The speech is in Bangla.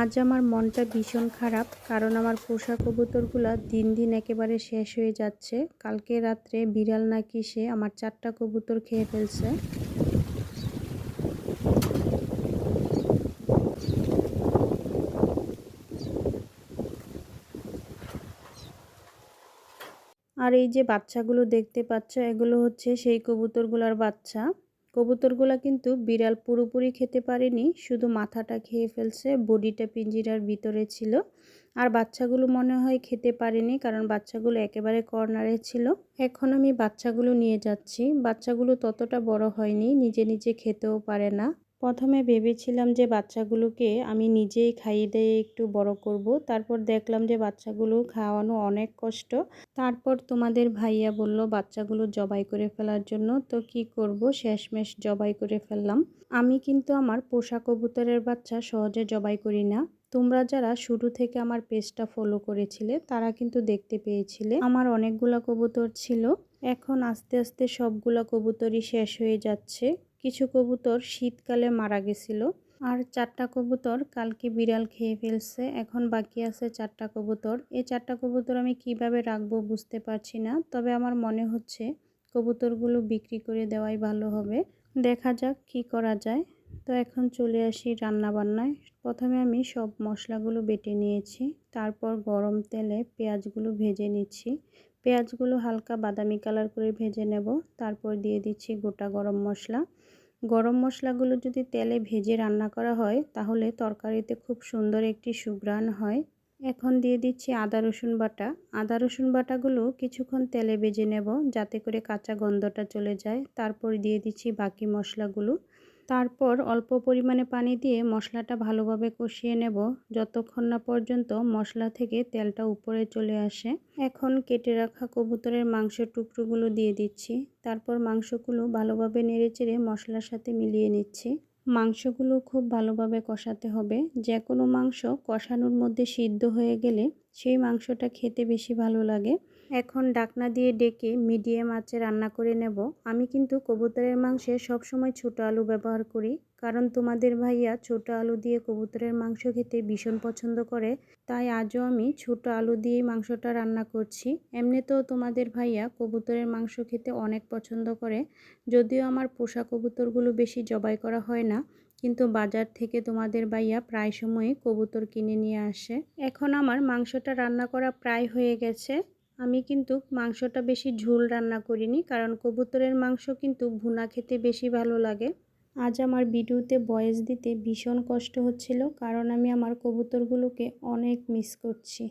আজ আমার মনটা ভীষণ খারাপ, কারণ আমার পোষা কবুতরগুলা দিন দিন একেবারে শেষ হয়ে যাচ্ছে। কালকে রাত্রে বিড়াল নাকি সে আমার 4টা কবুতর খেয়ে ফেলছে। আর এই যে বাচ্চাগুলো দেখতে পাচ্ছ, এগুলো হচ্ছে সেই কবুতরগুলার বাচ্চা। কবুতরগুলা কিন্তু বিড়াল পুরোপুরি খেতে পারেনি, শুধু মাথাটা খেয়ে ফেলছে, বডিটা পিঞ্জিরার ভিতরে ছিল। আর বাচ্চাগুলো মনে হয় খেতে পারেনি, কারণ বাচ্চাগুলো একেবারে কর্নারে ছিল। এখন আমি বাচ্চাগুলো নিয়ে যাচ্ছি। বাচ্চাগুলো ততটা বড় হয়নি, নিজে নিজে খেতেও পারে না। প্রথমে ভেবেছিলাম যে বাচ্চাগুলোকে আমি নিজেই খাইয়ে দিয়ে একটু বড় করব, তারপর দেখলাম যে বাচ্চাগুলো খাওয়ানো অনেক কষ্ট। তারপর তোমাদের ভাইয়া বলল বাচ্চাগুলো জবাই করে ফেলার জন্য, তো কি করব, শেষমেশ জবাই করে ফেললাম। আমি কিন্তু আমার পোষা কবুতরের বাচ্চা সহজে জবাই করি না। তোমরা যারা শুরু থেকে আমার পেজটা ফলো করেছিলে তারা কিন্তু দেখতে পেয়েছিলে আমার অনেকগুলা কবুতর ছিল। এখন আস্তে আস্তে সবগুলা কবুতরই শেষ হয়ে যাচ্ছে। কিছু কবুতর শীতকালে মারা গেছিল। আর 4টা কবুতর কালকে বিড়াল খেয়ে ফেলছে। এখন বাকি আছে 4টা কবুতর। এই 4টা কবুতর আমি কিভাবে রাখবো বুঝতে পারছি না, তবে আমার মনে হচ্ছে কবুতরগুলো বিক্রি করে দেওয়াই ভালো হবে। দেখা যাক কি করা যায়। তো এখন চলে আসি রান্না বান্নায়। প্রথমে আমি সব মশলাগুলো বেটে নিয়েছি, তারপর গরম তেলে পেঁয়াজগুলো ভেজে নিচ্ছি। পেঁয়াজগুলো হালকা বাদামি কালার করে ভেজে নেব। তারপর দিয়ে দিচ্ছি গোটা গরম মশলা। গরম মশলাগুলো যদি তেলে ভেজে রান্না করা হয় তাহলে তরকারিতে খুব সুন্দর একটি সুঘ্রাণ হয়। এখন দিয়ে দিচ্ছি আদা রসুন বাটা। আদা রসুন বাটাগুলো কিছুক্ষণ তেলে ভেজে নেব, যাতে করে কাঁচা গন্ধটা চলে যায়। তারপর দিয়ে দিচ্ছি বাকি মশলাগুলো। তারপর অল্প পরিমাণে পানি দিয়ে মশলাটা ভালোভাবে কষিয়ে নেব, যতক্ষণ না পর্যন্ত মশলা থেকে তেলটা উপরে চলে আসে। এখন কেটে রাখা কবুতরের মাংসের টুকরোগুলো দিয়ে দিচ্ছি। তারপর মাংসগুলো ভালোভাবে নেড়েচেড়ে মশলার সাথে মিলিয়ে নিচ্ছি। মাংসগুলো খুব ভালোভাবে কষাতে হবে। যে কোনো মাংস কষানোর মধ্যে সিদ্ধ হয়ে গেলে সেই মাংসটা খেতে বেশি ভালো লাগে। এখন ঢাকনা দিয়ে ডেকে মিডিয়াম আঁচে রান্না করে নেব। আমি কিন্তু কবুতরের মাংসে সবসময় ছোটো আলু ব্যবহার করি, কারণ তোমাদের ভাইয়া ছোটো আলু দিয়ে কবুতরের মাংস খেতে ভীষণ পছন্দ করে। তাই আজও আমি ছোটো আলু দিয়েই মাংসটা রান্না করছি। এমনিতেও তোমাদের ভাইয়া কবুতরের মাংস খেতে অনেক পছন্দ করে। যদিও আমার পোষা কবুতরগুলো বেশি জবাই করা হয় না, কিন্তু বাজার থেকে তোমাদের ভাইয়া প্রায় সময়ই কবুতর কিনে নিয়ে আসে। এখন আমার মাংসটা রান্না করা প্রায় হয়ে গেছে। আমি কিন্তু মাংসটা বেশি ঝোল রান্না করিনি, কারণ কবুতরের মাংস কিন্তু ভুনা খেতে বেশি ভালো লাগে। আজ আমার ভিডিওতে ভয়েস দিতে ভীষণ কষ্ট হচ্ছিল, কারণ আমি আমার কবুতরগুলোকে অনেক মিস করছি।